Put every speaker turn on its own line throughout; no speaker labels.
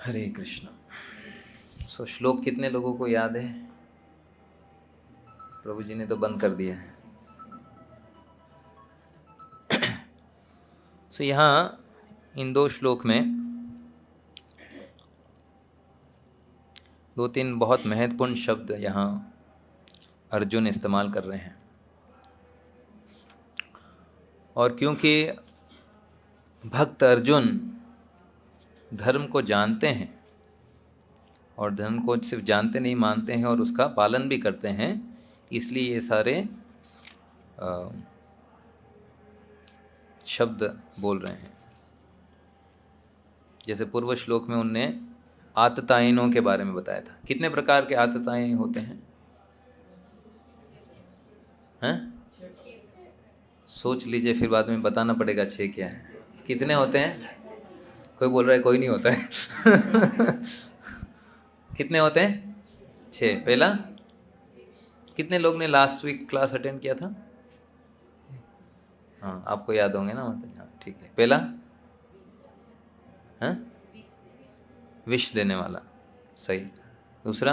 हरे कृष्ण। सो श्लोक कितने लोगों को याद है? प्रभु जी ने तो बंद कर दिया है। सो यहाँ इन दो श्लोक में दो तीन बहुत महत्वपूर्ण शब्द यहाँ अर्जुन इस्तेमाल कर रहे हैं। और क्योंकि भक्त अर्जुन धर्म को जानते हैं और धर्म को सिर्फ जानते नहीं मानते हैं और उसका पालन भी करते हैं, इसलिए ये सारे शब्द बोल रहे हैं। जैसे पूर्व श्लोक में उनने आततायनों के बारे में बताया था। कितने प्रकार के आततायन होते हैं? सोच लीजिए, फिर बाद में बताना पड़ेगा 6 क्या है। कितने होते हैं? कोई बोल रहा है कोई नहीं होता है। कितने होते हैं? 6। पहला, कितने लोग ने लास्ट वीक क्लास अटेंड किया था? हाँ, आपको याद होंगे ना, मतलब हाँ ठीक है। पहला विष देने वाला, सही। दूसरा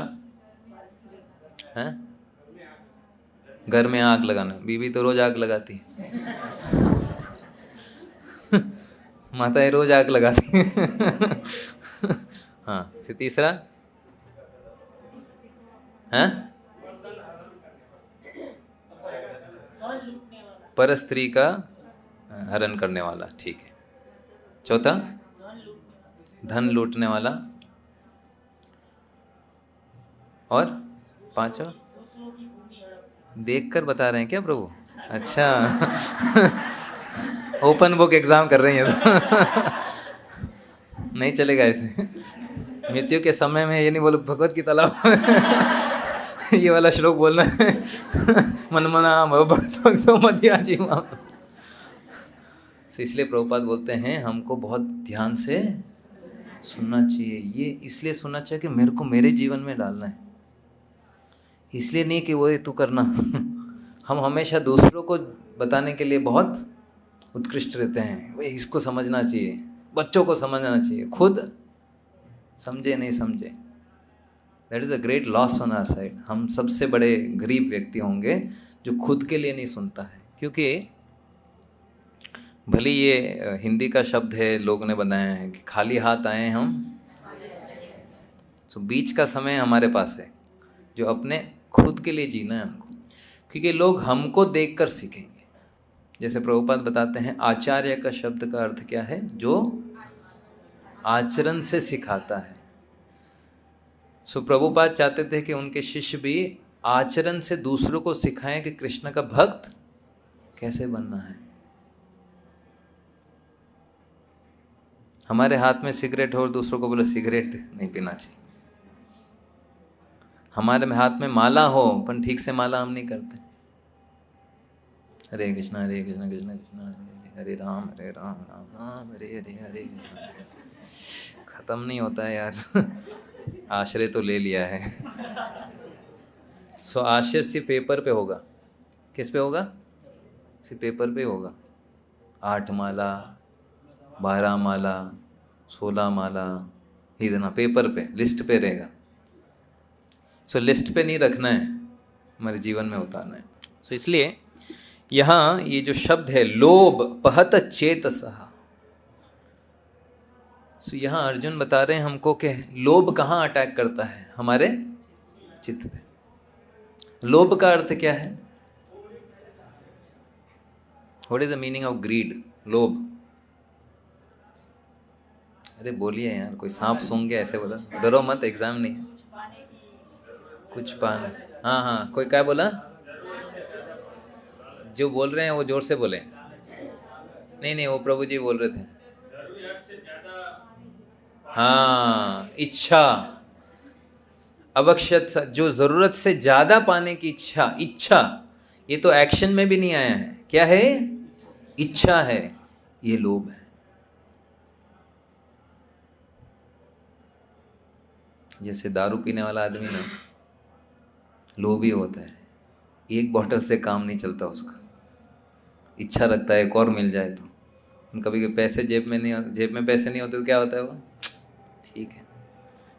घर में आग लगाना, बीवी तो रोज आग लगाती है। माताएं रोज आग लगाती है। हाँ, फिर तीसरा पर स्त्री का हरण करने वाला, ठीक है। चौथा धन लूटने वाला, और पांचवा देखकर बता रहे हैं क्या प्रभु? अच्छा। ओपन बुक एग्जाम कर रही हैं। नहीं चलेगा ऐसे। मृत्यु के समय में ये नहीं बोलो भगवत गीता लाओ। ये वाला श्लोक बोलना है। मनमना भक्तो मध्या जीवा। इसलिए प्रभुपाद बोलते हैं हमको बहुत ध्यान से सुनना चाहिए। ये इसलिए सुनना चाहिए कि मेरे को मेरे जीवन में डालना है, इसलिए नहीं कि वो तू करना। हम हमेशा दूसरों को बताने के लिए बहुत उत्कृष्ट रहते हैं। भाई इसको समझना चाहिए, बच्चों को समझना चाहिए, खुद समझे नहीं समझे। That is a great loss on our side. हम सबसे बड़े गरीब व्यक्ति होंगे जो खुद के लिए नहीं सुनता है। क्योंकि भले ये हिंदी का शब्द है, लोगों ने बनाया है कि खाली हाथ आए हम, तो बीच का समय हमारे पास है जो अपने खुद के लिए जीना है हमको। क्योंकि लोग हमको देखकर सीखेंगे। जैसे प्रभुपाद बताते हैं आचार्य का शब्द का अर्थ क्या है? जो आचरण से सिखाता है। सो प्रभुपाद चाहते थे कि उनके शिष्य भी आचरण से दूसरों को सिखाएं कि कृष्ण का भक्त कैसे बनना है। हमारे हाथ में सिगरेट हो और दूसरों को बोले सिगरेट नहीं पीना चाहिए। हमारे हाथ में माला हो पर ठीक से माला हम नहीं करते। हरे कृष्णा कृष्ण कृष्ण हरे राम राम राम हरे हरे हरे। खत्म नहीं होता है यार। आश्रय तो ले लिया है। सो आश्रय सिर्फ पेपर पे होगा। किस पे होगा? सिर्फ पेपर पे होगा। 8 माला, 12 माला, 16 माला ही देना, पेपर पे, लिस्ट पे रहेगा। सो लिस्ट पे नहीं रखना है, हमारे जीवन में उतारना है। सो इसलिए यहाँ ये जो शब्द है लोभ पहत चेतसः, सो यहाँ अर्जुन बता रहे हैं हमको कि लोभ कहाँ अटैक करता है? हमारे चित्त पे। लोभ का अर्थ क्या है? What is the meaning of greed? लोभ। अरे बोलिए यार, कोई सांप सूंघ गया ऐसे बोला? डरो मत, एग्जाम नहीं है। कुछ पाना। हाँ, कोई क्या बोला? जो बोल रहे हैं वो जोर से बोले। नहीं, वो प्रभु जी बोल रहे थे। हाँ, इच्छा, आवश्यक, जो जरूरत से ज्यादा पाने की इच्छा। ये तो एक्शन में भी नहीं आया है। क्या है? इच्छा है। ये लोभ है। जैसे दारू पीने वाला आदमी ना लोभी होता है, एक बोतल से काम नहीं चलता उसका, इच्छा रखता है एक और मिल जाए तो। कभी पैसे जेब में पैसे नहीं होते तो क्या होता है? वो ठीक है,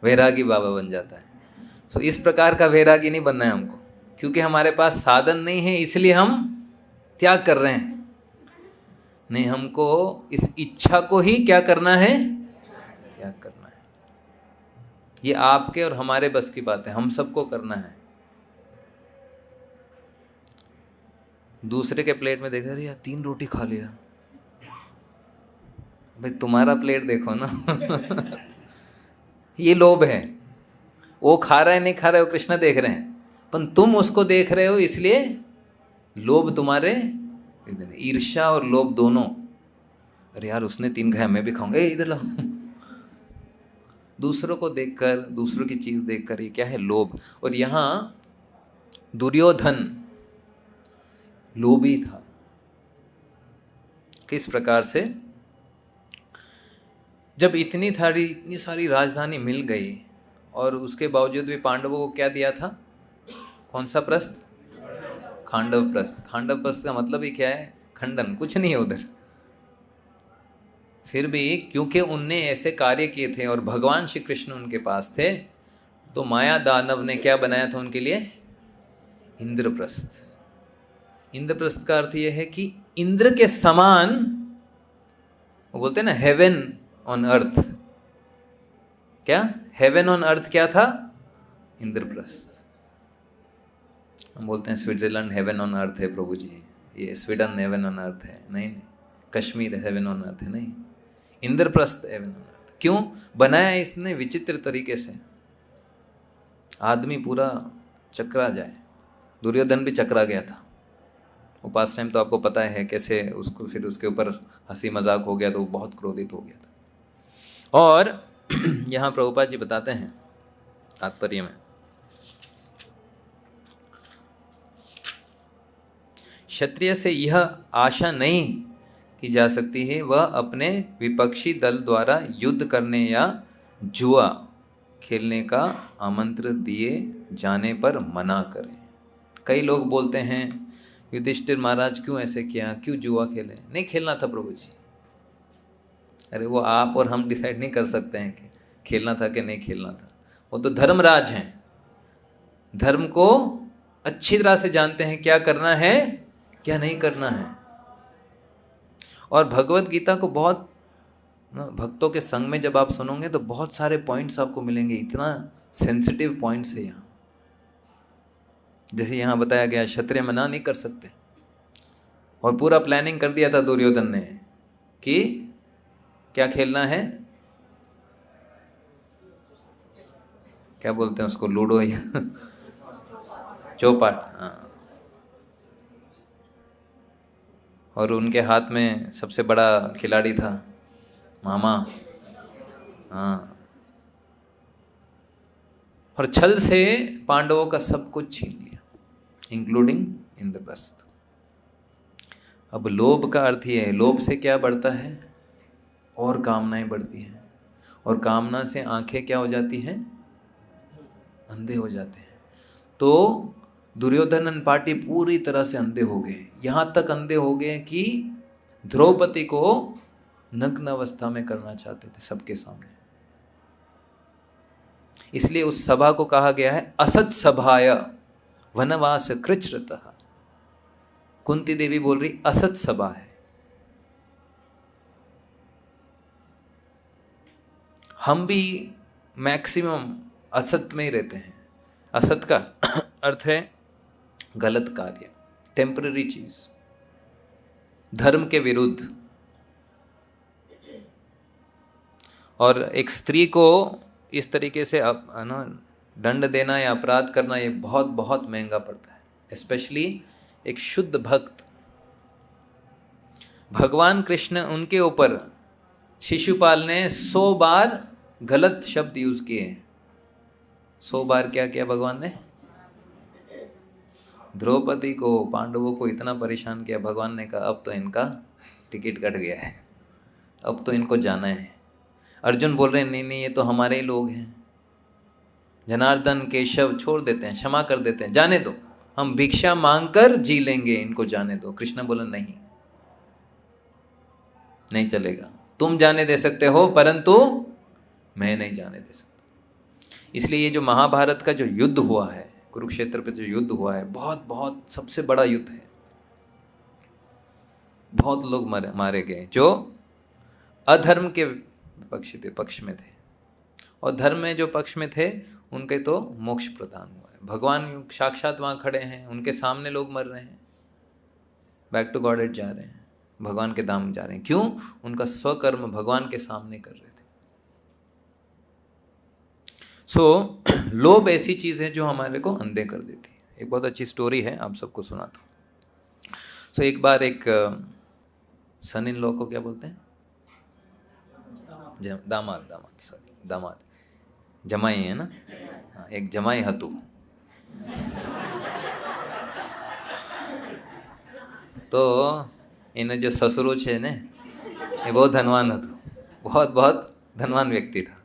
वैरागी बाबा बन जाता है। सो इस प्रकार का वैरागी नहीं बनना है हमको, क्योंकि हमारे पास साधन नहीं है इसलिए हम त्याग कर रहे हैं। नहीं, हमको इस इच्छा को ही क्या करना है, त्याग करना है। ये आपके और हमारे बस की बात है, हम सबको करना है। दूसरे के प्लेट में देखा, अरे यार 3 रोटी खा लिया, भाई तुम्हारा प्लेट देखो ना। ये लोभ है। वो खा रहा है नहीं खा रहा है वो कृष्ण देख रहे हैं, पर तुम उसको देख रहे हो, इसलिए लोभ तुम्हारे, ईर्ष्या और लोभ दोनों। अरे यार उसने 3 खाया मैं भी खाऊंगा, इधर लाओ। दूसरों को देखकर, दूसरों की चीज देखकर, ये क्या है, लोभ। और यहां दुर्योधन लोभी था। किस प्रकार से, जब इतनी सारी राजधानी मिल गई और उसके बावजूद भी पांडवों को क्या दिया था, कौन सा प्रस्थ, खांडव प्रस्थ। खांडव प्रस्थ का मतलब ही क्या है, खंडन, कुछ नहीं है उधर। फिर भी क्योंकि उनने ऐसे कार्य किए थे और भगवान श्री कृष्ण उनके पास थे, तो माया दानव ने क्या बनाया था उनके लिए, इंद्रप्रस्थ। इंद्रप्रस्थ का अर्थ यह है कि इंद्र के समान, वो बोलते हैं ना हेवन ऑन अर्थ, क्या हेवन ऑन अर्थ क्या था, इंद्रप्रस्थ। हम बोलते हैं स्विट्जरलैंड हेवन ऑन अर्थ है प्रभु जी, ये स्वीडन हेवन ऑन अर्थ है, नहीं नहीं, कश्मीर हेवन ऑन अर्थ है, नहीं, इंद्रप्रस्थ हेवन ऑन अर्थ। क्यों बनाया इसने, विचित्र तरीके से, आदमी पूरा चकरा जाए। दुर्योधन भी चकरा गया था। उपास टाइम तो आपको पता है कैसे उसको, फिर उसके ऊपर हंसी मजाक हो गया तो वो बहुत क्रोधित हो गया था। और यहाँ प्रभुपाद जी बताते हैं तात्पर्य में, क्षत्रिय से यह आशा नहीं की जा सकती है वह अपने विपक्षी दल द्वारा युद्ध करने या जुआ खेलने का आमंत्रण दिए जाने पर मना करें। कई लोग बोलते हैं युधिष्ठिर महाराज क्यों ऐसे किया, क्यों जुआ खेले, नहीं खेलना था प्रभु जी। अरे वो आप और हम डिसाइड नहीं कर सकते हैं कि खेलना था कि नहीं खेलना था, वो तो धर्मराज हैं, धर्म को अच्छी तरह से जानते हैं क्या करना है क्या नहीं करना है। और भगवत गीता को बहुत भक्तों के संग में जब आप सुनोगे तो बहुत सारे पॉइंट्स आपको मिलेंगे, इतना सेंसिटिव पॉइंट्स है यहाँ। जैसे यहाँ बताया गया क्षत्रिय मना नहीं कर सकते, और पूरा प्लानिंग कर दिया था दुर्योधन ने कि क्या खेलना है, क्या बोलते हैं उसको, लूडो या चौपाट, हाँ। और उनके हाथ में सबसे बड़ा खिलाड़ी था मामा, हाँ। और छल से पांडवों का सब कुछ छीन लिया, इंक्लूडिंग इंद्रप्रस्थ। अब लोभ का अर्थ ये है, लोभ से क्या बढ़ता है, और कामनाएं बढ़ती हैं, और कामना से आंखें क्या हो जाती हैं, अंधे हो जाते हैं। तो दुर्योधन पार्टी पूरी तरह से अंधे हो गए, यहाँ तक अंधे हो गए कि द्रौपदी को नग्न अवस्था में करना चाहते थे सबके सामने। इसलिए उस सभा को कहा गया है असत सभाय वनवास कृच्छ्रतः। कुंती देवी बोल रही असत सभा है। हम भी मैक्सिमम असत में ही रहते हैं। असत का अर्थ है गलत कार्य, टेम्पररी चीज, धर्म के विरुद्ध। और एक स्त्री को इस तरीके से दंड देना या अपराध करना, ये बहुत बहुत महंगा पड़ता है। स्पेशली एक शुद्ध भक्त, भगवान कृष्ण उनके ऊपर शिशुपाल ने 100 बार गलत शब्द यूज किए। 100 बार क्या किया भगवान ने, द्रौपदी को, पांडवों को इतना परेशान किया। भगवान ने कहा अब तो इनका टिकट कट गया है, अब तो इनको जाना है। अर्जुन बोल रहे हैं नहीं नहीं ये तो हमारे ही लोग हैं। जनार्दन केशव छोड़ देते हैं, क्षमा कर देते हैं, जाने दो, हम भिक्षा मांगकर जी लेंगे, इनको जाने दो। कृष्ण बोला नहीं, नहीं चलेगा, तुम जाने दे सकते हो परंतु मैं नहीं जाने दे सकता। इसलिए ये जो महाभारत का जो युद्ध हुआ है, कुरुक्षेत्र पे जो युद्ध हुआ है, बहुत बहुत सबसे बड़ा युद्ध है। बहुत लोग मारे गए जो अधर्म के पक्ष में थे, और धर्म में जो पक्ष में थे उनके तो मोक्ष प्रदान हुआ है। भगवान साक्षात वहाँ खड़े हैं, उनके सामने लोग मर रहे हैं, बैक टू गॉडेड जा रहे हैं, भगवान के धाम जा रहे हैं। क्यों? उनका स्वकर्म भगवान के सामने कर रहे थे। लोभ ऐसी चीज़ है जो हमारे को अंधे कर देती है। एक बहुत अच्छी स्टोरी है, आप सबको सुनाता हूँ। एक बार एक सन इन लॉ को क्या बोलते हैं? दामाद जमाई है ना। हाँ, एक जमाई हतु। तो इन्हें जो ससुरो छे ने ये बहुत धनवान हतु, बहुत बहुत धनवान व्यक्ति था,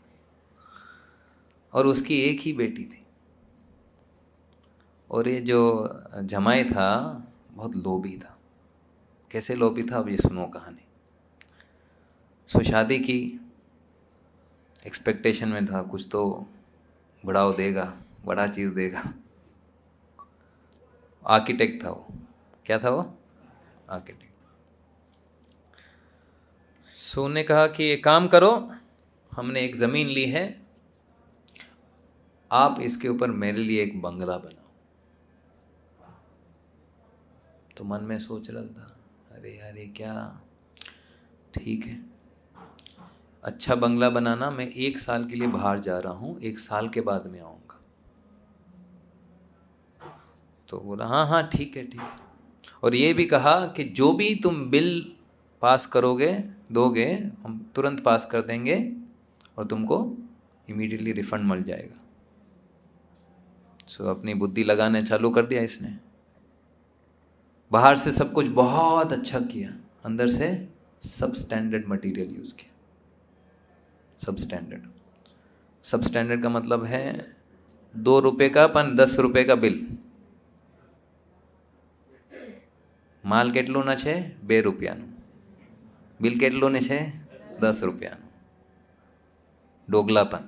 और उसकी एक ही बेटी थी। और ये जो जमाई था बहुत लोभी था। कैसे लोभी था, अब ये सुनो कहानी। शादी की एक्सपेक्टेशन में था, कुछ तो बढ़ाव देगा, बड़ा चीज़ देगा। आर्किटेक्ट था वो। क्या था वो? आर्किटेक्ट। ने कहा कि एक काम करो, हमने एक ज़मीन ली है, आप इसके ऊपर मेरे लिए एक बंगला बनाओ। तो मन में सोच रहा था, अरे यार ये क्या, ठीक है, अच्छा बंगला बनाना, मैं 1 साल के लिए बाहर जा रहा हूँ, 1 साल के बाद में आऊँगा। तो बोला हाँ हाँ ठीक है ठीक है। और ये भी कहा कि जो भी तुम बिल पास करोगे, दोगे, हम तुरंत पास कर देंगे और तुमको इमीडिएटली रिफंड मिल जाएगा। अपनी बुद्धि लगाने चालू कर दिया इसने। बाहर से सब कुछ बहुत अच्छा किया, अंदर से सब स्टैंडर्ड मटेरियल यूज़ किया। सब स्टैंडर्ड का मतलब है 2 रुपये का पण 10 रुपये का बिल। माल કેટલું ના છે? 2 રૂપિયાનું। बिल કેટલું ને છે? 10 રૂપિયાનું। डोगलापन।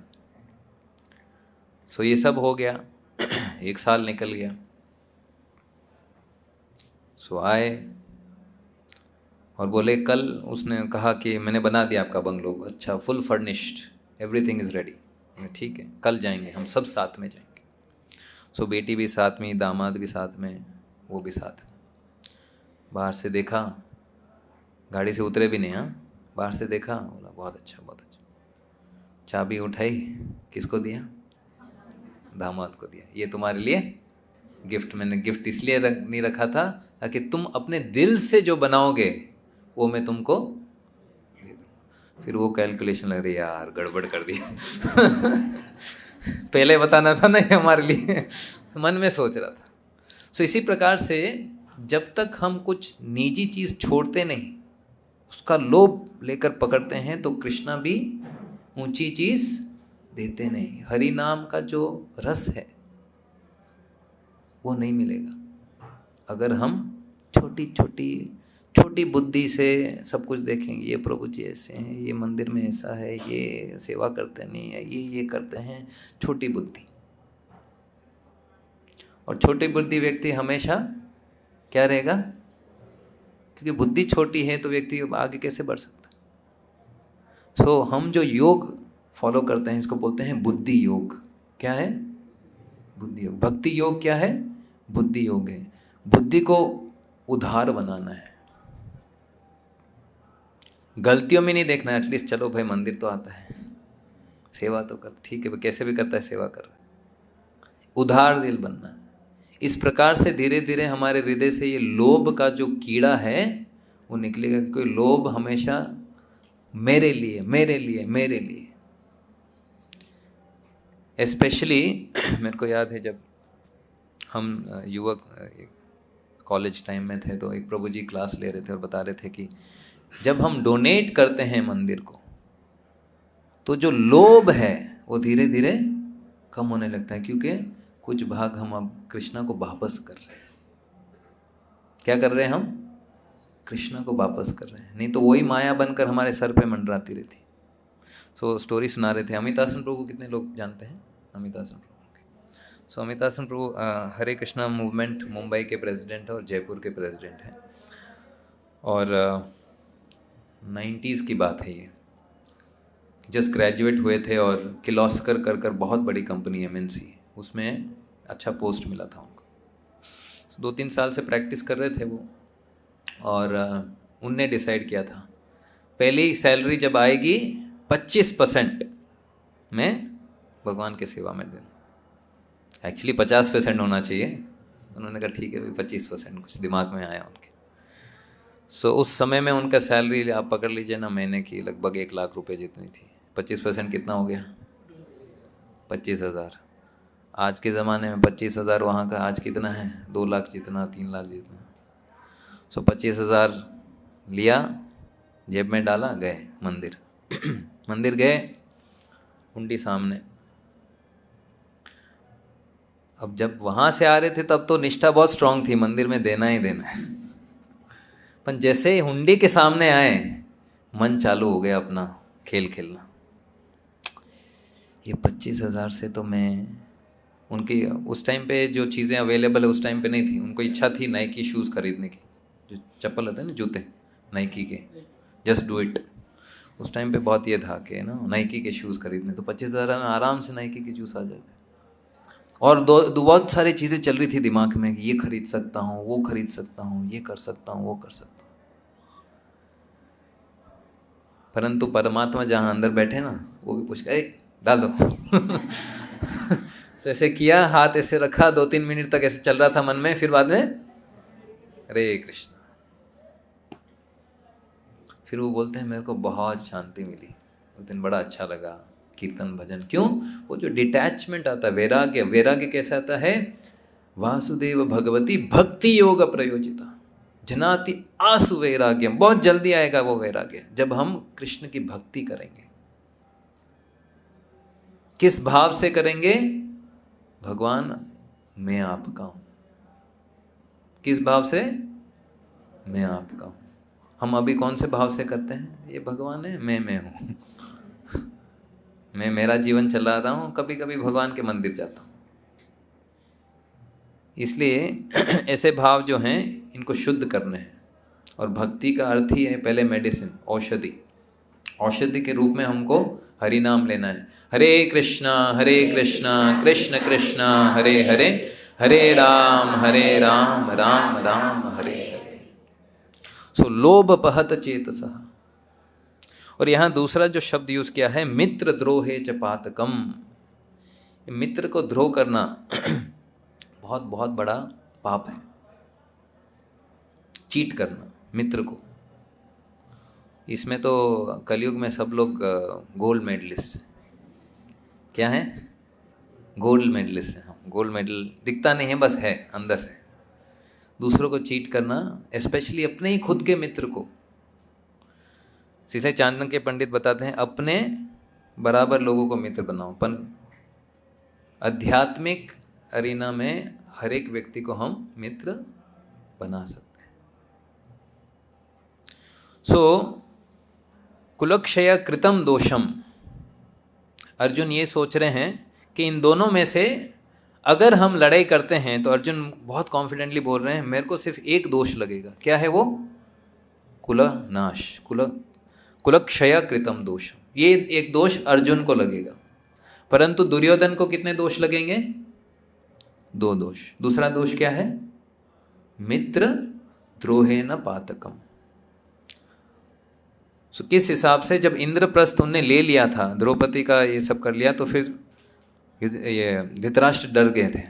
ये सब हो गया। 1 साल निकल गया। आए और बोले, कल उसने कहा कि मैंने बना दिया आपका बंगलो, अच्छा full furnished, everything is ready. ठीक है, कल जाएंगे, हम सब साथ में जाएंगे। बेटी भी साथ में, दामाद भी साथ में, वो भी साथ में। बाहर से देखा, गाड़ी से उतरे भी नहीं, हाँ, बाहर से देखा, बोला बहुत अच्छा बहुत अच्छा। चाबी उठाई, किसको दिया? दामाद को दिया। ये तुम्हारे लिए गिफ्ट। मैंने गिफ्ट इसलिए नहीं रखा था ताकि तुम अपने दिल से जो बनाओगे वो मैं तुमको दे दूँ। फिर वो कैलकुलेशन लग रही, यार गड़बड़ कर दिया। पहले बताना था ना ये हमारे लिए, मन में सोच रहा था। इसी प्रकार से जब तक हम कुछ निजी चीज़ छोड़ते नहीं, उसका लोभ लेकर पकड़ते हैं, तो कृष्णा भी ऊंची चीज़ देते नहीं। हरि नाम का जो रस है वो नहीं मिलेगा अगर हम छोटी बुद्धि से सब कुछ देखेंगे। ये प्रभु जी ऐसे हैं, ये मंदिर में ऐसा है, ये सेवा करते नहीं है, ये करते हैं। छोटी बुद्धि। और छोटी बुद्धि व्यक्ति हमेशा क्या रहेगा? क्योंकि बुद्धि छोटी है तो व्यक्ति आगे कैसे बढ़ सकता। हम जो योग फॉलो करते हैं इसको बोलते हैं बुद्धि योग। क्या है? बुद्धि योग। भक्ति योग क्या है? बुद्धि योग है। बुद्धि को उधार बनाना है, गलतियों में नहीं देखना है। एटलीस्ट चलो भाई मंदिर तो आता है, सेवा तो कर, ठीक है, कैसे भी करता है सेवा कर। उधार दिल बनना है। इस प्रकार से धीरे धीरे हमारे हृदय से ये लोभ का जो कीड़ा है वो निकलेगा। क्योंकि लोभ हमेशा मेरे लिए मेरे लिए मेरे लिए। स्पेशली मेरे को याद है जब हम युवक कॉलेज टाइम में थे तो एक प्रभु जी क्लास ले रहे थे और बता रहे थे कि जब हम डोनेट करते हैं मंदिर को तो जो लोभ है वो धीरे धीरे कम होने लगता है। क्योंकि कुछ भाग हम अब कृष्णा को वापस कर रहे हैं। क्या कर रहे हैं हम? कृष्णा को वापस कर रहे हैं। नहीं तो वही माया बनकर हमारे सर पे मंडराती रहती। स्टोरी सुना रहे थे। अमिताभ प्रभु कितने लोग जानते हैं? अमितासन प्रभु। सो अमितासन प्रभु हरे कृष्णा मूवमेंट मुंबई के प्रेसिडेंट हैं और जयपुर के प्रेसिडेंट हैं। और 90s की बात है ये, जस्ट ग्रेजुएट हुए थे और किर्लोस्कर कर बहुत बड़ी कंपनी MNC, उसमें अच्छा पोस्ट मिला था उनको। 2-3 साल से प्रैक्टिस कर रहे थे वो, और उनने डिसाइड किया था पहली सैलरी जब आएगी 25% मैं भगवान की सेवा में दूँगा। एक्चुअली 50% होना चाहिए, उन्होंने कहा ठीक है भाई 25%, कुछ दिमाग में आया उनके। सो उस समय में उनका सैलरी आप पकड़ लीजिए ना, महीने की लगभग 1 लाख रुपए जितनी थी। 25% कितना हो गया? 25,000। आज के ज़माने में 25,000 वहाँ का आज कितना है? 2 लाख जितना, 3 लाख जितना। सो 25,000 लिया, जेब में डाला, गए मंदिर। मंदिर गए, हुंडी सामने। अब जब वहाँ से आ रहे थे तब तो निष्ठा बहुत स्ट्रांग थी, मंदिर में देना ही देना है। पर जैसे हुंडी के सामने आए, मन चालू हो गया अपना खेल खेलना। ये 25,000 से तो मैं, उनकी उस टाइम पे जो चीज़ें अवेलेबल है उस टाइम पे नहीं थी। उनको इच्छा थी नाइकी शूज़ खरीदने की, जो चप्पल होते हैं ना, जूते नाइकी के, जस्ट डू इट। उस टाइम पे बहुत ये था कि ना नाइकी के शूज़ खरीदने, तो 25,000 में आराम से नाइकी के जूस आ जाते। और बहुत सारी चीज़ें चल रही थी दिमाग में कि ये खरीद सकता हूँ, वो खरीद सकता हूँ, ये कर सकता हूँ, वो कर सकता हूँ। परंतु परमात्मा जहाँ अंदर बैठे ना, वो भी पूछ गए डाल दो। तो ऐसे किया, हाथ ऐसे रखा, 2-3 मिनट तक ऐसे चल रहा था मन में, फिर बाद में हरे कृष्ण। फिर वो बोलते हैं मेरे को बहुत शांति मिली उस दिन, बड़ा अच्छा लगा कीर्तन भजन। क्यों? वो जो डिटैचमेंट आता है, वैराग्य। वैराग्य कैसे आता है? वासुदेव भगवती भक्ति योग प्रयोजिता जनाति आसु वैराग्यम। बहुत जल्दी आएगा वो वैराग्य जब हम कृष्ण की भक्ति करेंगे। किस भाव से करेंगे? भगवान मैं आपका हूं। किस भाव से? मैं आपका हूं। हम अभी कौन से भाव से करते हैं? ये भगवान है, मैं हूं। मैं मेरा जीवन चला रहा हूं, कभी कभी भगवान के मंदिर जाता हूं। इसलिए ऐसे भाव जो हैं इनको शुद्ध करने हैं। और भक्ति का अर्थ ही है पहले मेडिसिन, औषधि। औषधि के रूप में हमको हरि नाम लेना है। हरे कृष्णा कृष्ण कृष्ण हरे हरे, हरे राम राम राम हरे हरे। सो लोभ पहत चेतसः। और यहाँ दूसरा जो शब्द यूज किया है, मित्र द्रोहे च पातकम। मित्र को द्रोह करना बहुत बहुत बड़ा पाप है। चीट करना मित्र को, इसमें तो कलयुग में सब लोग गोल्ड मेडलिस्ट। क्या है? गोल्ड मेडलिस्ट है। गोल्ड मेडल दिखता नहीं है, बस है अंदर से। दूसरों को चीट करना, स्पेशली अपने ही खुद के मित्र को। सीधे चाणक्य पंडित बताते हैं अपने बराबर लोगों को मित्र बनाओ। पर आध्यात्मिक अरीना में हर एक व्यक्ति को हम मित्र बना सकते हैं। कुलक्षय कृतम दोषम। अर्जुन ये सोच रहे हैं कि इन दोनों में से अगर हम लड़ाई करते हैं, तो अर्जुन बहुत कॉन्फिडेंटली बोल रहे हैं मेरे को सिर्फ एक दोष लगेगा। क्या है वो? कुलनाश, कुलक्षय कृतम दोषम। ये एक दोष अर्जुन को लगेगा। परंतु दुर्योधन को कितने दोष लगेंगे? 2 दोष। दूसरा दोष क्या है? मित्र द्रोहे न पातकम। सो किस हिसाब से जब इंद्रप्रस्थ उनने ले लिया था, द्रौपदी का ये सब कर लिया, तो फिर ये धृतराष्ट्र डर गए थे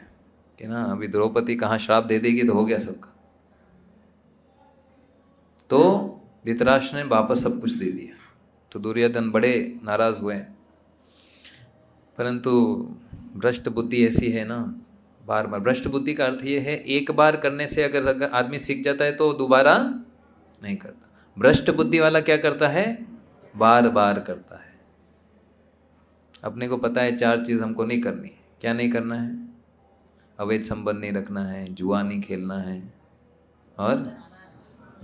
कि ना अभी द्रौपदी कहाँ श्राप दे देगी तो हो गया सबका। तो धृतराष्ट्र ने वापस सब कुछ दे दिया, तो दुर्योधन बड़े नाराज हुए। परंतु भ्रष्ट बुद्धि ऐसी है ना, बार बार। भ्रष्ट बुद्धि का अर्थ ये है एक बार करने से अगर आदमी सीख जाता है तो दोबारा नहीं करता। भ्रष्ट बुद्धि वाला क्या करता है? बार बार करता है। अपने को पता है 4 चीज़ हमको नहीं करनी। क्या नहीं करना है? अवैध संबंध नहीं रखना है, जुआ नहीं खेलना है, और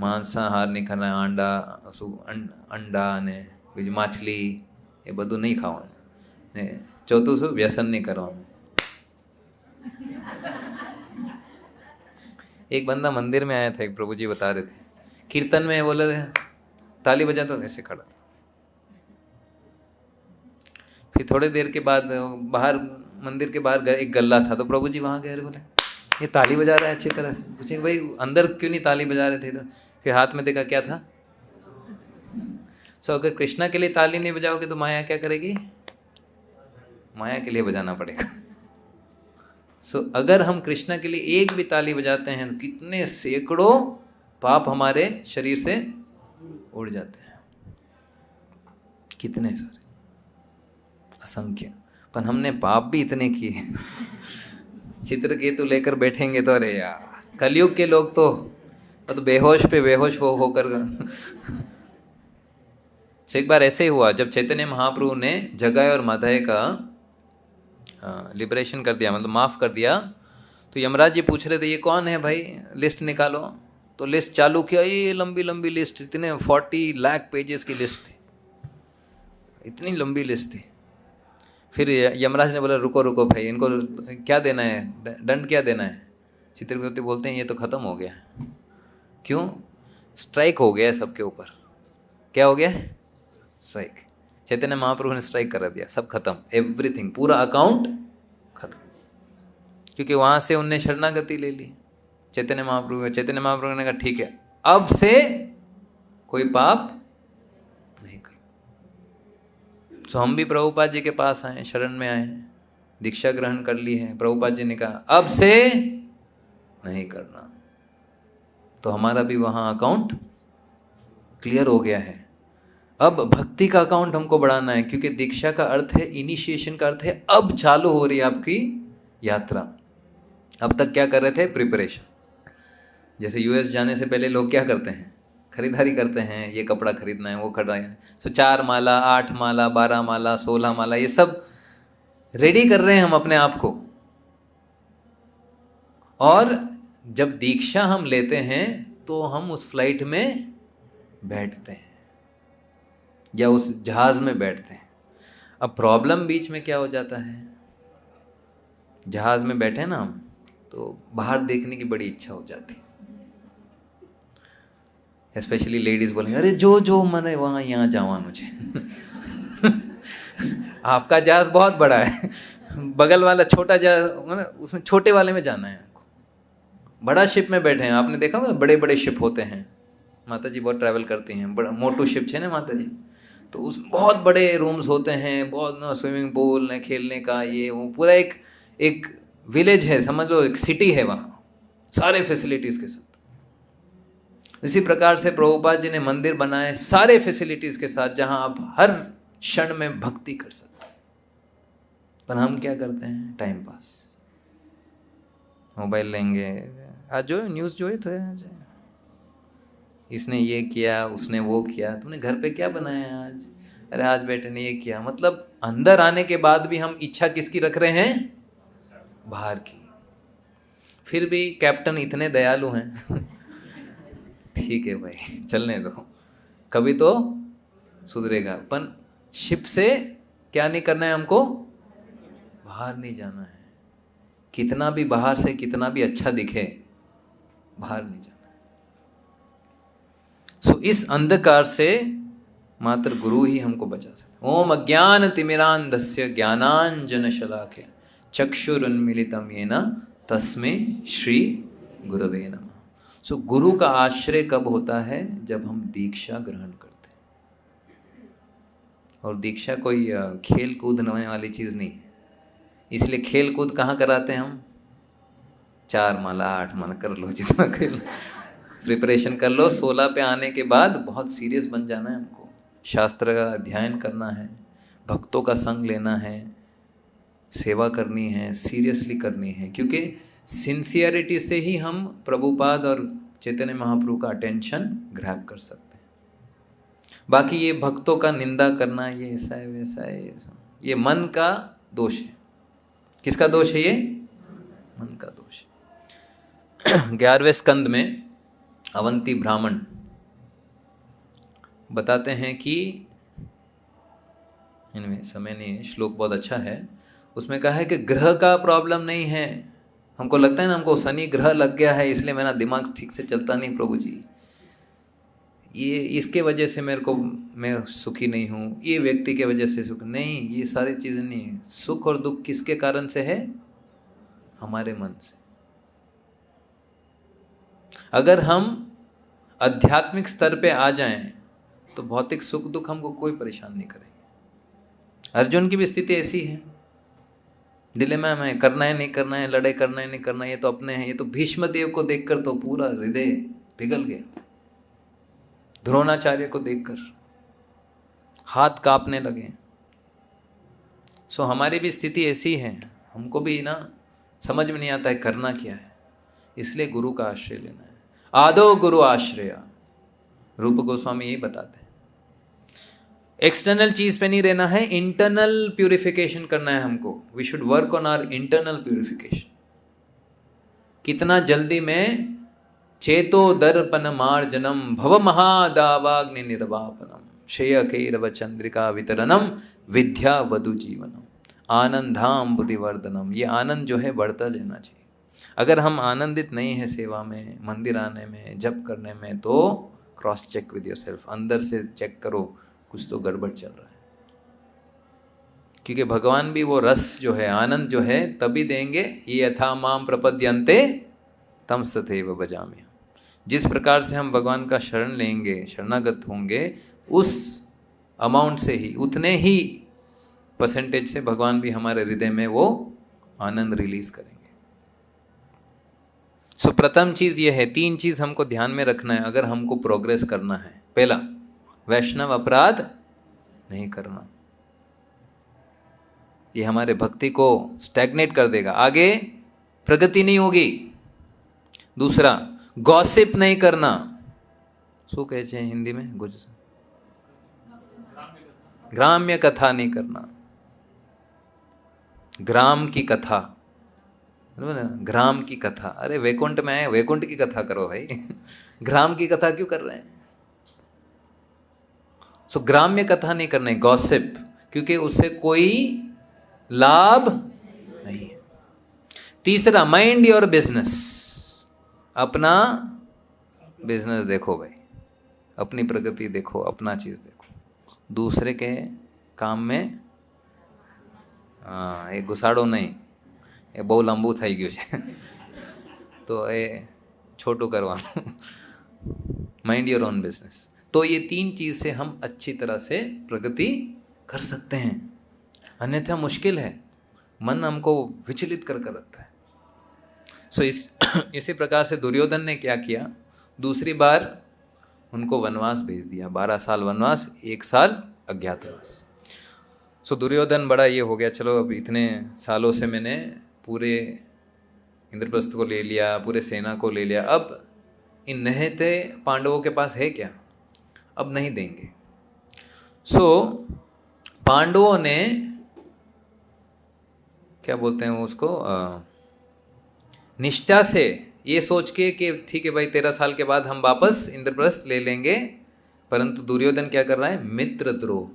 मांसाहार नहीं खाना है। अंडा ने बीज माछली ये બધું नहीं खावा ने, चौथो सु व्यसन नहीं करो। एक बंदा मंदिर में आया था, एक प्रभु जी बता रहे थे, कीर्तन में बोले थे ताली बजा, तो ऐसे खड़ा था। फिर थोड़ी देर के बाद बाहर, मंदिर के बाहर एक गल्ला था, तो प्रभु जी वहाँ गए, बोले ये ताली बजा रहा है अच्छी तरह से। पूछे भाई अंदर क्यों नहीं ताली बजा रहे थे? तो फिर हाथ में देखा क्या था। अगर कृष्णा के लिए ताली नहीं बजाओगे तो माया क्या करेगी? माया के लिए बजाना पड़ेगा। अगर हम कृष्णा के लिए एक भी ताली बजाते हैं तो कितने सैकड़ों पाप हमारे शरीर से उड़ जाते हैं, कितने सारे, असंख्य। पर हमने पाप भी इतने किए। चित्रकेतु लेकर बैठेंगे तो अरे यार, कलयुग के लोग तो बेहोश पे बेहोश होकर। एक बार ऐसे ही हुआ, जब चैतन्य महाप्रभु ने जगाय और माधय का लिबरेशन कर दिया, मतलब माफ़ कर दिया, तो यमराज जी पूछ रहे थे ये कौन है भाई, लिस्ट निकालो। तो लिस्ट चालू किया, ये लंबी लंबी लिस्ट, इतने 40 लाख पेजेस की लिस्ट थी, इतनी लंबी लिस्ट थी। फिर यमराज ने बोला रुको रुको भाई, इनको क्या देना है, दंड क्या देना है? चित्रकेतु बोलते हैं ये तो ख़त्म हो गया। क्यों? स्ट्राइक हो गया सबके ऊपर। क्या हो गया? स्ट्राइक। चैतन्य महाप्रभु ने स्ट्राइक कर दिया, सब खत्म, एवरीथिंग, पूरा अकाउंट खत्म। क्योंकि वहाँ से उनने शरणागति ले ली चैतन्य महाप्रभु ने कहा ठीक है, अब से कोई पाप नहीं करो। तो हम भी प्रभुपाद जी के पास आए, शरण में आए, दीक्षा ग्रहण कर ली है। प्रभुपाद जी ने कहा अब से नहीं करना, तो हमारा भी वहाँ अकाउंट क्लियर हो गया है। अब भक्ति का अकाउंट हमको बढ़ाना है, क्योंकि दीक्षा का अर्थ है, इनिशिएशन का अर्थ है अब चालू हो रही है आपकी यात्रा। अब तक क्या कर रहे थे? प्रिपरेशन। जैसे यूएस जाने से पहले लोग क्या करते हैं? खरीदारी करते हैं, ये कपड़ा खरीदना है, वो खरीदना है, तो 4 माला, 8 माला, 12 माला, 16 माला, ये सब रेडी कर रहे हैं हम अपने आप को। और जब दीक्षा हम लेते हैं तो हम उस फ्लाइट में बैठते हैं या उस जहाज में बैठते हैं। अब प्रॉब्लम बीच में क्या हो जाता है, जहाज में बैठे ना हम, तो बाहर देखने की बड़ी इच्छा हो जाती है। स्पेशली लेडीज बोलेंगे अरे जो मन है वहाँ यहाँ जावा मुझे। आपका जहाज बहुत बड़ा है, बगल वाला छोटा जहाज, उसमें छोटे वाले में जाना है आपको। बड़ा शिप में बैठे हैं, आपने देखा ना बड़े बड़े शिप होते हैं, माता जी बहुत ट्रैवल करती हैं, बड़ा मोटू शिप है ना माता जी, तो उस बहुत बड़े रूम्स होते हैं, बहुत स्विमिंग पूल है, खेलने का, ये वो, पूरा एक विलेज है, समझ लो एक सिटी है वहाँ, सारे फैसिलिटीज़ के साथ। इसी प्रकार से प्रभुपाद जी ने मंदिर बनाए सारे फैसिलिटीज़ के साथ, जहाँ आप हर क्षण में भक्ति कर सकते हैं। पर हम क्या करते हैं? टाइम पास, मोबाइल लेंगे, आज जो न्यूज़ जो है तो इसने ये किया, उसने वो किया, तुमने घर पे क्या बनाया आज? अरे आज बेटे ने ये किया। मतलब अंदर आने के बाद भी हम इच्छा किसकी रख रहे हैं? बाहर की। फिर भी कैप्टन इतने दयालु हैं। ठीक है भाई चलने दो, कभी तो सुधरेगा। पर शिप से क्या नहीं करना है हमको? बाहर नहीं जाना है। कितना भी बाहर से कितना भी अच्छा दिखे, बाहर नहीं जाना। इस अंधकार से मात्र गुरु ही हमको बचा सकते। ओम अज्ञान तिमिरांधस्य ज्ञानांजन शलाखे चक्षुरुन्मीलितं येन तस्मै श्री गुरवे नमः। गुरु का आश्रय कब होता है? जब हम दीक्षा ग्रहण करते हैं। और दीक्षा कोई खेल कूदने वाली चीज़ नहीं है, इसलिए खेल कूद कहाँ कराते हैं हम? 4 माला 8 माला कर लो, जितना कर लो, प्रिपरेशन कर लो। 16 पे आने के बाद बहुत सीरियस बन जाना है हमको, शास्त्र का अध्ययन करना है, भक्तों का संग लेना है, सेवा करनी है, सीरियसली करनी है, क्योंकि सिंसियरिटी से ही हम प्रभुपाद और चैतन्य महाप्रभु का अटेंशन ग्रैब कर सकते हैं। बाकी ये भक्तों का निंदा करना, ये ऐसा है वैसा है, ये मन का दोष है। किसका दोष है? ये मन का दोष है। 11वें स्कंद में अवंती ब्राह्मण बताते हैं कि, इनमें समय नहीं है, श्लोक बहुत अच्छा है। उसमें कहा है कि ग्रह का प्रॉब्लम नहीं है। हमको लगता है ना, हमको शनि ग्रह लग गया है इसलिए मेरा दिमाग ठीक से चलता नहीं प्रभु जी, ये इसके वजह से मेरे को, मैं सुखी नहीं हूँ, ये व्यक्ति के वजह से सुख नहीं, ये सारी चीज़ें नहीं है। सुख और दुख किसके कारण से है? हमारे मन से। अगर हम आध्यात्मिक स्तर पे आ जाएं तो भौतिक सुख दुख हमको कोई परेशान नहीं करेंगे। अर्जुन की भी स्थिति ऐसी है, डिलेमा में, करना है नहीं करना है, लड़ाई करना है नहीं करना है, ये तो अपने हैं। ये तो भीष्म देव को देखकर तो पूरा हृदय पिघल गया, द्रोणाचार्य को देखकर हाथ कांपने लगे। सो हमारी भी स्थिति ऐसी है, हमको भी ना समझ में नहीं आता है करना क्या है, इसलिए गुरु का आश्रय लेना है। आदो गुरु आश्रया, रूप गोस्वामी यही बताते हैं। एक्सटर्नल चीज पे नहीं रहना है, इंटरनल प्यूरिफिकेशन करना है हमको। We should work on our internal purification. कितना जल्दी में चेतो दर्पण मार्जनम भव महादावाग्नि निर्वापनम शेय कैरव चंद्रिका वितरणम विद्या वधु जीवनम आनंदाम बुद्धिवर्धनम। ये आनंद जो है बढ़ता जाना चाहिए। अगर हम आनंदित नहीं है सेवा में, मंदिर आने में, जप करने में, तो क्रॉस चेक विद योरसेल्फ, अंदर से चेक करो, कुछ तो गड़बड़ चल रहा है। क्योंकि भगवान भी वो रस जो है, आनंद जो है तभी देंगे, ये यथा माम प्रपद्यन्ते तम तथैव भजाम्यहम्। जिस प्रकार से हम भगवान का शरण लेंगे, शरणागत होंगे, उस अमाउंट से ही, उतने ही परसेंटेज से भगवान भी हमारे हृदय में वो आनंद रिलीज करेंगे। सो प्रथम चीज ये है, 3 चीज हमको ध्यान में रखना है अगर हमको प्रोग्रेस करना है। पहला, वैष्णव अपराध नहीं करना, ये हमारे भक्ति को स्टैग्नेट कर देगा, आगे प्रगति नहीं होगी। दूसरा, गॉसिप नहीं करना। शू कहे छे हिंदी में? ग्राम्य कथा नहीं करना। ग्राम की कथा, ग्राम की कथा, अरे वैकुंठ में आए, वैकुंठ की कथा करो भाई ग्राम की कथा क्यों कर रहे हैं? सो ग्राम्य कथा नहीं करना है, गॉसिप, क्योंकि उससे कोई लाभ नहीं है। तीसरा, माइंड योर बिजनेस, अपना बिजनेस देखो भाई, अपनी प्रगति देखो, अपना चीज देखो, दूसरे के काम में એ ઘુસાડો નહીં, એ બહુ લાંબુ થઈ ગયું છે તો એ छोटू करवाना। Mind your own business. तो ये 3 चीज से हम अच्छी तरह से प्रगति कर सकते हैं, अन्यथा मुश्किल है, मन हमको विचलित कर रखता है। सो इसी प्रकार से दुर्योधन ने क्या किया, दूसरी बार उनको वनवास भेज दिया, 12 साल वनवास, 1 साल अज्ञातवास। सो दुर्योधन बड़ा ये हो गया, चलो अब इतने सालों से मैंने पूरे इंद्रप्रस्थ को ले लिया, पूरे सेना को ले लिया, अब इन नहते पांडवों के पास है क्या, अब नहीं देंगे। सो पांडवों ने क्या बोलते हैं उसको, निष्ठा से ये सोच के कि ठीक है भाई 13 साल के बाद हम वापस इंद्रप्रस्थ ले लेंगे, परंतु दुर्योधन क्या कर रहा है, मित्रद्रोह।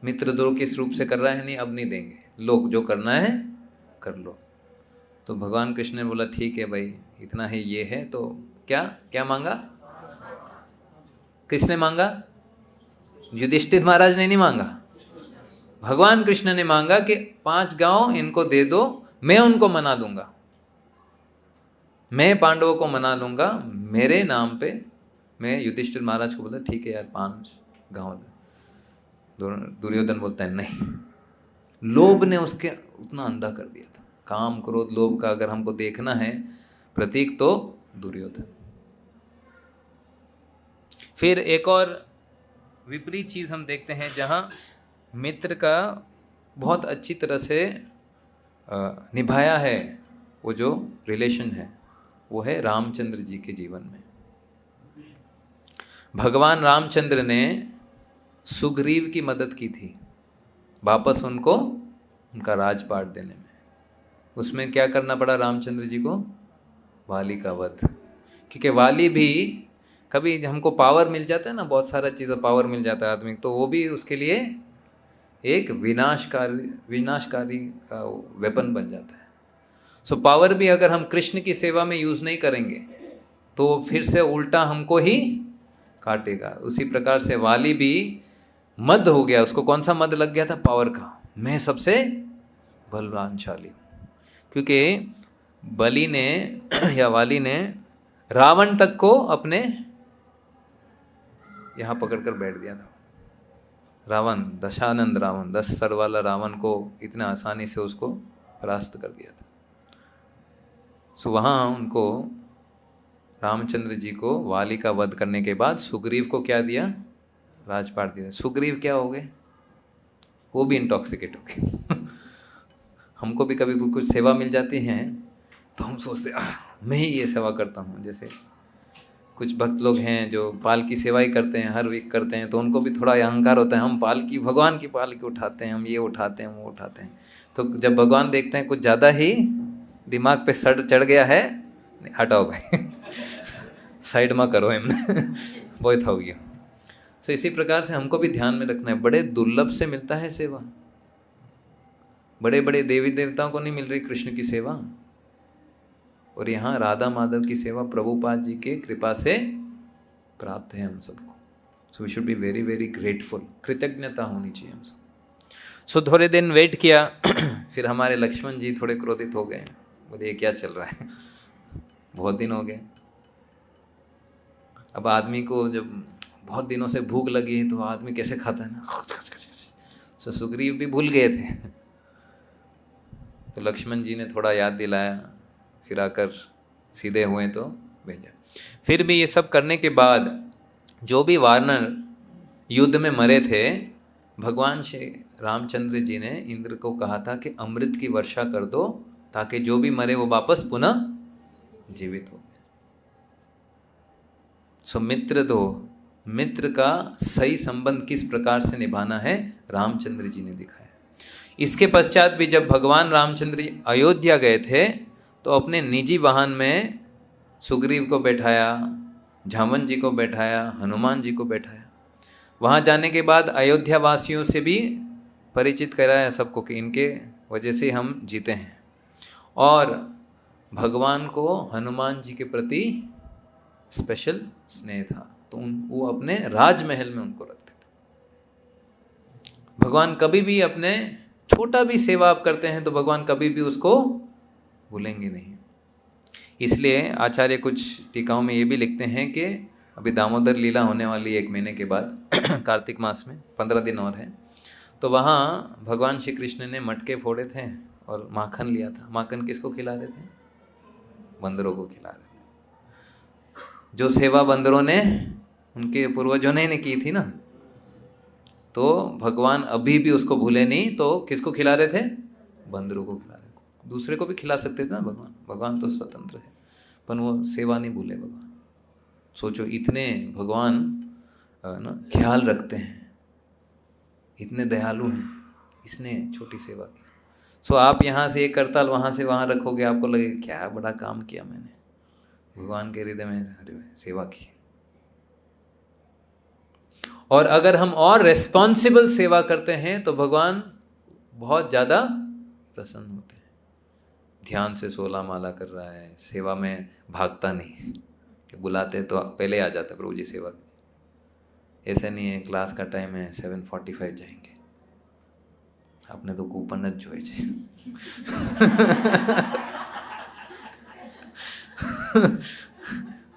मित्रद्रोह किस रूप से कर रहा है, नहीं अब नहीं देंगे, लोग जो करना है कर लो। तो भगवान कृष्ण ने बोला ठीक है भाई, इतना ही ये है, तो क्या क्या मांगा, किसने मांगा, युधिष्ठिर महाराज ने नहीं मांगा, भगवान कृष्ण ने मांगा कि 5 गांव इनको दे दो, मैं उनको मना दूंगा, मैं पांडवों को मना लूंगा मेरे नाम पे। मैं युधिष्ठिर महाराज को बोलता ठीक है यार 5 गांव। दुर्योधन बोलता है नहीं, लोभ ने उसके उतना अंधा कर दिया था। काम क्रोध लोभ का अगर हमको देखना है प्रतीक, तो दुर्योधन। फिर एक और विपरीत चीज हम देखते हैं, जहां मित्र का बहुत अच्छी तरह से निभाया है वो जो रिलेशन है, वो है रामचंद्र जी के जीवन में। भगवान रामचंद्र ने सुग्रीव की मदद की थी वापस उनको उनका राजपाट देने में। उसमें क्या करना पड़ा रामचंद्र जी को, वाली का वध। क्योंकि वाली भी कभी हमको पावर मिल जाता है ना, बहुत सारा चीज़ पावर मिल जाता है आदमी, तो वो भी उसके लिए एक विनाशकारी का वेपन बन जाता है। सो पावर भी अगर हम कृष्ण की सेवा में यूज नहीं करेंगे तो फिर से उल्टा हमको ही काटेगा। उसी प्रकार से वाली भी मद हो गया, उसको कौन सा मद लग गया था? पावर का, मैं सबसे बलवानशाली। क्योंकि बलि ने या वाली ने रावण तक को अपने यहां पकड़कर बैठ दिया था। रावण, दशानंद रावण, 10 सर वाला रावण को इतना आसानी से उसको परास्त कर दिया था। सो वहाँ उनको रामचंद्र जी को वाली का वध करने के बाद सुग्रीव को क्या दिया? राजपाट दिया। सुग्रीव क्या हो गए? वो भी इंटॉक्सिकेट हो गए। हमको भी कभी कुछ सेवा मिल जाती है तो हम सोचते मैं ही ये सेवा करता हूँ। जैसे कुछ भक्त लोग हैं जो पाल की सेवा ही करते हैं, हर वीक करते हैं, तो उनको भी थोड़ा अहंकार होता है, हम पालकी, भगवान की पालकी उठाते हैं, हम ये उठाते हैं, वो उठाते हैं। तो जब भगवान देखते हैं कुछ ज़्यादा ही दिमाग पे सड़ चढ़ गया है, हटाओ भाई साइड में करो हमने बहुत हो गया। तो इसी प्रकार से हमको भी ध्यान में रखना है, बड़े दुर्लभ से मिलता है सेवा। बड़े बड़े देवी देवताओं को नहीं मिल रही कृष्ण की सेवा, और यहाँ राधा माधव की सेवा प्रभुपाद जी के कृपा से प्राप्त है हम सबको। So we should be very very grateful, कृतज्ञता होनी चाहिए हम सब। सो थोड़े दिन वेट किया फिर हमारे लक्ष्मण जी थोड़े क्रोधित हो गए, बोले ये क्या चल रहा है, बहुत दिन हो गए। अब आदमी को जब बहुत दिनों से भूख लगी है तो आदमी कैसे खाता है ना। सो सुग्रीव भी भूल गए थे तो लक्ष्मण जी ने थोड़ा याद दिलाया, फिर आकर सीधे हुए तो भेजा। फिर भी ये सब करने के बाद जो भी वानर युद्ध में मरे थे, भगवान श्री रामचंद्र जी ने इंद्र को कहा था कि अमृत की वर्षा कर दो ताकि जो भी मरे वो वापस पुनः जीवित हो। सो मित्र दो, मित्र का सही संबंध किस प्रकार से निभाना है रामचंद्र जी ने दिखाया। इसके पश्चात भी जब भगवान रामचंद्र जी अयोध्या गए थे तो अपने निजी वाहन में सुग्रीव को बैठाया, झामन जी को बैठाया, हनुमान जी को बैठाया। वहाँ जाने के बाद अयोध्या वासियों से भी परिचित कराया सबको कि इनके वजह से हम जीते हैं। और भगवान को हनुमान जी के प्रति स्पेशल स्नेह था तो वो अपने राजमहल में उनको रखते थे। भगवान कभी भी अपने छोटा भी सेवा आप करते हैं तो भगवान कभी भी उसको भूलेंगे नहीं। इसलिए आचार्य कुछ टीकाओं में ये भी लिखते हैं कि अभी दामोदर लीला होने वाली 1 महीने के बाद कार्तिक मास में 15 दिन और हैं, तो वहाँ भगवान श्री कृष्ण ने मटके फोड़े थे और माखन लिया था। माखन किसको खिला रहे थे? बंदरों को खिला रहे थे। जो सेवा बंदरों ने, उनके पूर्वजों ने की थी ना, तो भगवान अभी भी उसको भूले नहीं। तो किसको खिला रहे थे? बंदरों को खिला रहे थे। दूसरे को भी खिला सकते थे ना भगवान, भगवान तो स्वतंत्र है, पर वो सेवा नहीं भूले भगवान। सोचो इतने भगवान ना ख्याल रखते हैं, इतने दयालु हैं, इसने छोटी सेवा की। सो आप यहाँ से एक करताल वहाँ से वहाँ रखोगे, आपको लगे क्या बड़ा काम किया मैंने, भगवान के हृदय में सेवा की। और अगर हम और रेस्पॉन्सिबल सेवा करते हैं तो भगवान बहुत ज़्यादा प्रसन्न होते हैं। ध्यान से 16 माला कर रहा है, सेवा में भागता नहीं, बुलाते तो पहले आ जाता प्रभु जी सेवा। ऐसा नहीं है क्लास का टाइम है 7:45 जाएंगे, आपने तो कूपन જ જોઈ છે।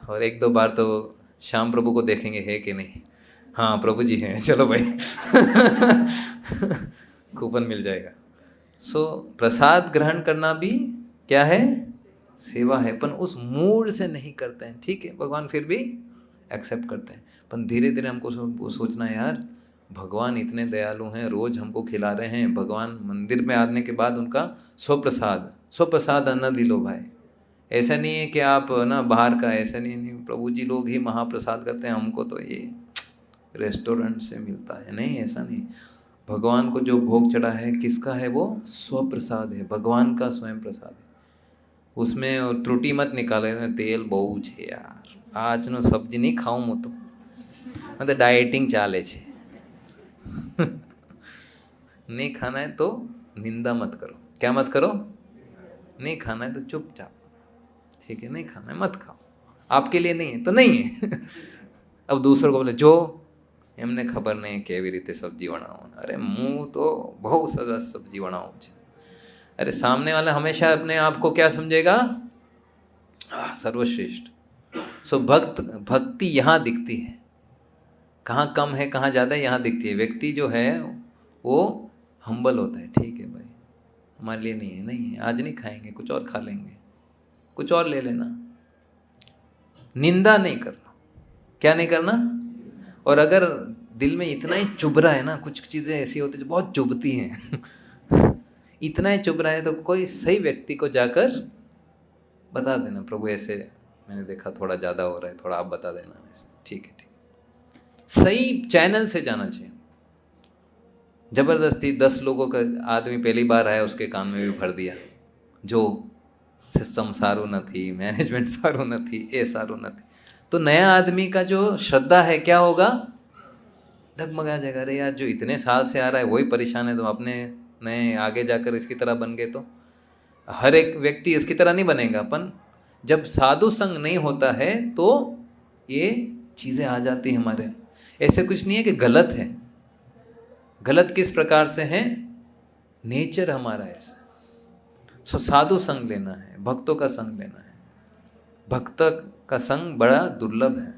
और 1-2 बार तो श्याम प्रभु को देखेंगे है कि नहीं, हाँ प्रभु जी हैं, चलो भाई कूपन मिल जाएगा। सो प्रसाद ग्रहण करना भी क्या है? सेवा है, पर उस मूड से नहीं करते हैं। ठीक है, भगवान फिर भी एक्सेप्ट करते हैं, पर धीरे धीरे हमको सोचना है यार भगवान इतने दयालु हैं, रोज हमको खिला रहे हैं। भगवान मंदिर में आने के बाद उनका स्वप्रसाद अन्न दिलो भाई। ऐसा नहीं है कि आप ना बाहर का, ऐसा नहीं, प्रभु जी लोग ही महाप्रसाद करते हैं, हमको तो ये रेस्टोरेंट से मिलता है, नहीं, ऐसा नहीं। भगवान को जो भोग चढ़ा है किसका है? वो स्वप्रसाद है, भगवान का स्वयं प्रसाद है। उसमें त्रुटि मत निकाले, तेल बहुत है यार, आज नो सब्जी नहीं खाऊं હું तो डाइटिंग ચાલે છે। नहीं खाना है तो निंदा मत करो। क्या मत करो? नहीं खाना है तो चुपचाप, ठीक है, नहीं खाना है मत खाओ, आपके लिए नहीं है तो नहीं है। अब दूसरों को बोले जो એમને ખબર નહીં કેવી રીતે સબ્જી બનાવો, અરે હું તો બહુ સરસ સબ્જી બનાવું છું। अरे सामने वाला हमेशा अपने आप को क्या समझेगा? सर्वश्रेष्ठ। सो भक्ति यहाँ दिखती है, कहाँ कम है कहाँ ज़्यादा है यहाँ दिखती है। व्यक्ति जो है वो हम्बल होता है, ठीक है भाई हमारे लिए नहीं है, नहीं है आज नहीं खाएंगे, कुछ और खा लेंगे, कुछ और ले लेना। निंदा नहीं करना। क्या नहीं करना? और अगर दिल में इतना ही चुभ रहा है ना, कुछ चीज़ें ऐसी होती है जो बहुत चुभती हैं इतना ही चुभ रहा है तो कोई सही व्यक्ति को जाकर बता देना, प्रभु ऐसे मैंने देखा थोड़ा ज़्यादा हो रहा है, थोड़ा आप बता देना। ठीक है, ठीक। सही चैनल से जाना चाहिए। जबरदस्ती 10 लोगों का आदमी पहली बार आया उसके कान में भी भर दिया, जो सिस्टम सारू नहीं, मैनेजमेंट सारू नहीं, ये सारू नहीं, तो नया आदमी का जो श्रद्धा है क्या होगा? डगमगा जाएगा। अरे यार जो इतने साल से आ रहा है वही परेशान है, तो अपने नए आगे जाकर इसकी तरह बन गए तो हर एक व्यक्ति इसकी तरह नहीं बनेगा। अपन जब साधु संग नहीं होता है तो ये चीज़ें आ जाती हैं हमारे। ऐसे कुछ नहीं है कि गलत है, गलत किस प्रकार से है? नेचर हमारा ऐसा। सो साधु संग लेना है, भक्तों का संग लेना है। भक्त का संग बड़ा दुर्लभ है,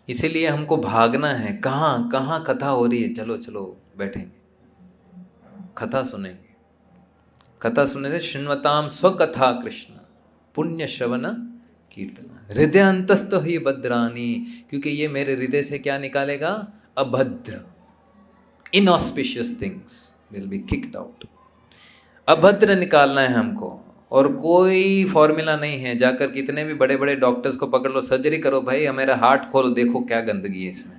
इसीलिए हमको भागना है। कहाँ कहाँ कथा हो रही है, चलो चलो बैठेंगे, कथा सुनेंगे। कथा सुनने से शृण्वताम स्वकथा कृष्ण पुण्य श्रवण कीर्तन हृदय अंतस्थ ही भद्रानी, क्योंकि ये मेरे हृदय से क्या निकालेगा? अभद्र, inauspicious things will be kicked out. अभद्र निकालना है हमको, और कोई फॉर्मूला नहीं है। जाकर कितने भी बड़े बड़े डॉक्टर्स को पकड़ लो, सर्जरी करो भाई, मेरा हार्ट खोलो, देखो क्या गंदगी है इसमें।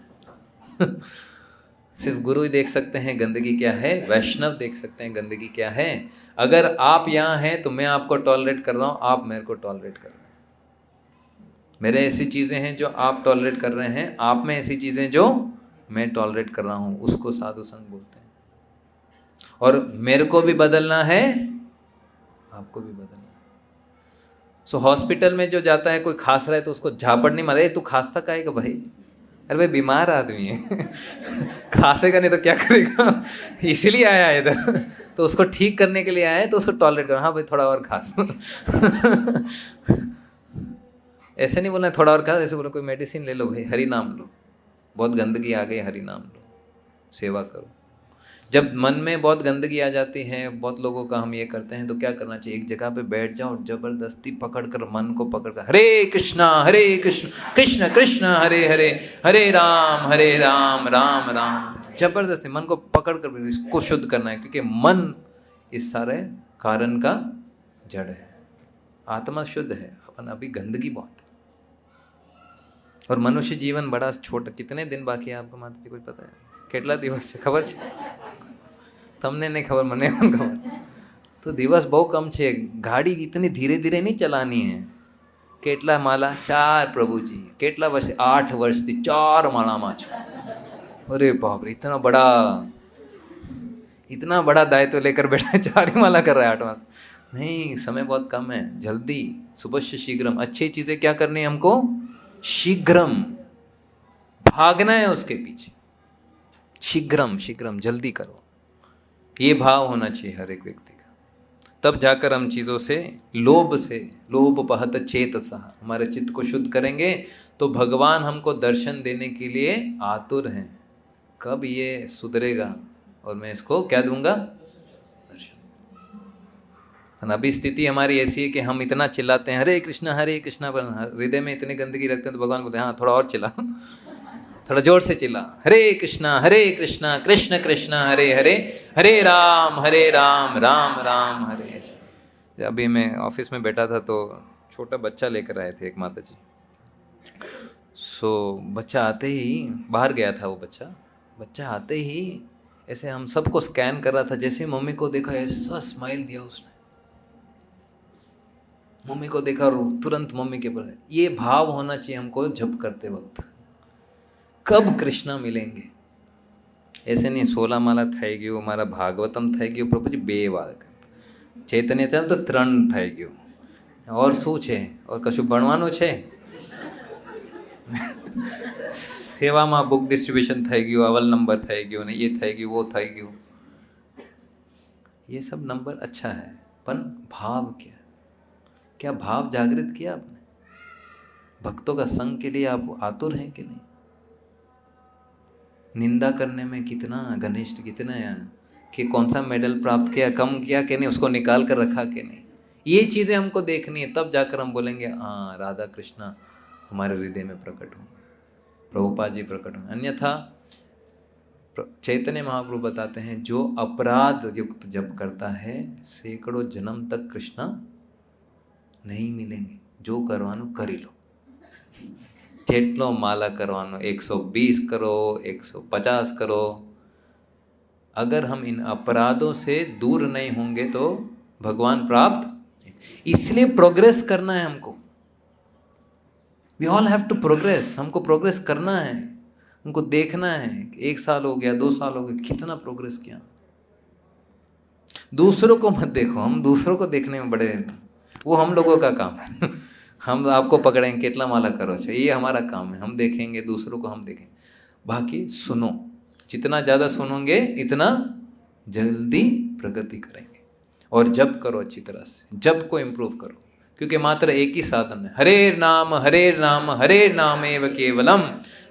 सिर्फ गुरु ही देख सकते हैं गंदगी क्या है, वैष्णव देख सकते हैं गंदगी क्या है। अगर आप यहाँ हैं तो मैं आपको टॉलरेट कर रहा हूँ, आप मेरे को टॉलरेट कर रहे हैं। मेरे ऐसी चीज़ें हैं जो आप टॉलरेट कर रहे हैं, आप में ऐसी चीज़ें जो मैं टॉलरेट कर रहा हूँ, उसको साधु संग बोलते हैं। और मेरे को भी बदलना है, आपको भी बदलना है। सो हॉस्पिटल में जो जाता है, कोई खांस रहा है तो उसको झापड़ नहीं मारे, तू खांसता काहे का भाई? अरे भाई बीमार आदमी है खांसेगा नहीं तो क्या करेगा? इसीलिए आया है इधर, तो उसको ठीक करने के लिए आया है, तो उसको टॉलरेट करो। हाँ भाई थोड़ा और खांस ऐसे नहीं बोलना थोड़ा और खांस, ऐसे बोलो कोई मेडिसिन ले लो भाई, हरि नाम लो, बहुत गंदगी आ गई, हरि नाम लो, सेवा करो। जब मन में बहुत गंदगी आ जाती है, बहुत लोगों का हम ये करते हैं, तो क्या करना चाहिए? एक जगह पे बैठ जाओ, जबरदस्ती पकड़कर मन को पकड़कर हरे कृष्ण कृष्ण कृष्ण हरे हरे, हरे राम राम राम, जबरदस्ती मन को पकड़कर इसको शुद्ध करना है, क्योंकि मन इस सारे कारण का जड़ है। आत्मा शुद्ध है, अपन अभी गंदगी बहुत है। और मनुष्य जीवन बड़ा छोटा। कितने दिन बाकी है आपको माता जी, कुछ पता है? કેટલા દિવસ છે ખબર છે? તમને નહીં ખબર, મને પણ ખબર। તો દિવસ બહુ કમ છે। ગાડી इतनी धीरे धीरे नहीं चलानी है। કેટલા માલા? 4 પ્રભુજી। કેટલા વર્ષે? 8 વર્ષથી 4 માળામાં છું। अरे बाप रे, इतना बड़ा दायित्व लेकर बैठा है, 4 ही माला कर रहा है 8 माला। नहीं, समय बहुत कम है। जल्दी, सुबह से शीघ्रम। अच्छी चीजें क्या करनी है हमको? शीघ्रम भागना है उसके पीछे। शीघ्रम शीघ्रम, जल्दी करो, ये भाव होना चाहिए हर एक व्यक्ति का। तब जाकर हम चीज़ों से लोभ पहत चेतसा, हमारे चित्त को शुद्ध करेंगे तो भगवान हमको दर्शन देने के लिए आतुर हैं। कब ये सुधरेगा और मैं इसको क्या दूंगा? दर्शन। अभी स्थिति हमारी ऐसी है कि हम इतना चिल्लाते हैं हरे कृष्णा, पर हृदय में इतनी गंदगी रखते हैं, तो भगवान बोलते हैं हाँ थोड़ा और चिल्ला, थोड़ा जोर से चिल्ला, हरे कृष्णा कृष्ण कृष्ण हरे हरे, हरे राम राम राम हरे हरे। अभी मैं ऑफिस में बैठा था तो छोटा बच्चा लेकर आए थे एक माता जी। सो बच्चा आते ही, बाहर गया था वो बच्चा आते ही ऐसे हम सबको स्कैन कर रहा था। जैसे मम्मी को देखा ऐसा स्माइल दिया उसने, मम्मी को देखा और तुरंत मम्मी के पर। ये भाव होना चाहिए हमको जप करते वक्त, कब कृष्णा मिलेंगे, ऐसे नहीं 16 माला થઈ ગયું, મારા ભાગવતમ થઈ ગયું, પ્રભુજી 2 વાર ચૈતન્ય ચાલ તો 3 થઈ ગયું. और શું છે? और કશું ભણવાનું છે? સેવામાં બુક ડિસ્ટ્રીબ્યુશન થઈ ગયું, અવલ નંબર થઈ ગયો ને ये થઈ ગયું, वो થઈ ગયું. ये सब नंबर अच्छा है, पर भाव क्या? क्या भाव जागृत किया आपने? भक्तों का संग के लिए आप आतुर हैं कि नहीं? निंदा करने में कितना घनिष्ठ, कितना कि कौन सा मेडल प्राप्त किया, कम किया कि नहीं, उसको निकाल कर रखा कि नहीं, ये चीज़ें हमको देखनी है. तब जाकर हम बोलेंगे हाँ राधा कृष्णा हमारे हृदय में प्रकट हों, प्रभुपाद जी प्रकट हों. अन्यथा चैतन्य महाप्रभु बताते हैं जो अपराध युक्त जप करता है सैकड़ों जन्म तक कृष्णा नहीं मिलेंगे. जो करवानो करी लो, જેટલો માલા કરવાનો 120 करो, 150 करो, अगर हम इन अपराधों से दूर नहीं होंगे तो भगवान प्राप्त. इसलिए प्रोग्रेस करना है हमको. We all have to progress. हमको प्रोग्रेस करना है, हमको देखना है. 1 साल हो गया, 2 साल हो गए, कितना प्रोग्रेस किया. दूसरों को मत देखो, हम दूसरों को देखने में बड़े, वो हम लोगों का काम है. हम आपको पकड़ेंगे कितना माला करो, ये हमारा काम है. हम देखेंगे दूसरों को, हम देखेंगे. बाकी सुनो, जितना ज़्यादा सुनोगे इतना जल्दी प्रगति करेंगे. और जप करो अच्छी तरह से, जप को इम्प्रूव करो, क्योंकि मात्र एक ही साधन है. हरे नाम हरे नाम एव केवलम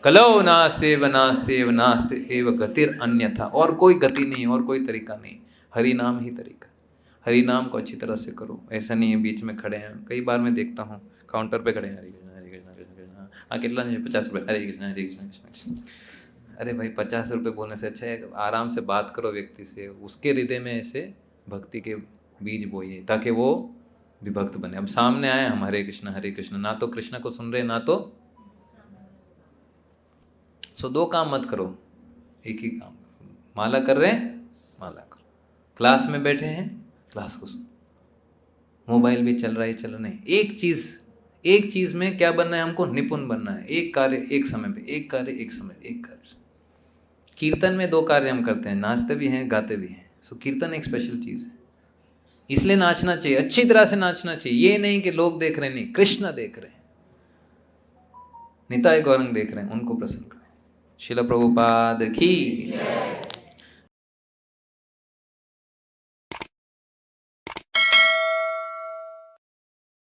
कलो नास्तेव नास्तेव नास्तेव गतिर अन्यथा. और कोई गति नहीं, और कोई तरीका नहीं. हरि नाम ही तरीका. हरि नाम को अच्छी तरह से करो. ऐसा नहीं है बीच में खड़े हैं. कई बार मैं देखता हूँ काउंटर पे खड़े हैं, हरे कृष्णा कृष्ण कृष्ण, हाँ कितना नहीं, 50 रुपये, हरे कृष्ण कृष्ण कृष्ण. अरे भाई 50 रुपये बोलने से अच्छा है आराम से बात करो व्यक्ति से, उसके हृदय में ऐसे भक्ति के बीज बोइए ताकि वो भी भक्त बने. अब सामने आए हम हरे कृष्ण, ना तो कृष्ण को सुन रहे, ना तो सो 2 काम मत करो, एक ही काम. माला कर रहे हैं, माला करो. क्लास में बैठे हैं, क्लास को सुनो. मोबाइल भी चल रहा है, चल रहा है. एक चीज़ में क्या बनना है हमको? निपुण बनना है. एक कार्य एक समय पे, एक कार्य एक समय, एक कार्य. कीर्तन में 2 कार्य हम करते हैं, नाचते भी हैं, गाते भी हैं. सो कीर्तन एक स्पेशल चीज़ है, इसलिए नाचना चाहिए, अच्छी तरह से नाचना चाहिए. ये नहीं कि लोग देख रहे हैं, नहीं, कृष्ण देख रहे हैं, निताई गौरंग देख रहे हैं, उनको प्रसन्न करें. शिला प्रभुपाद की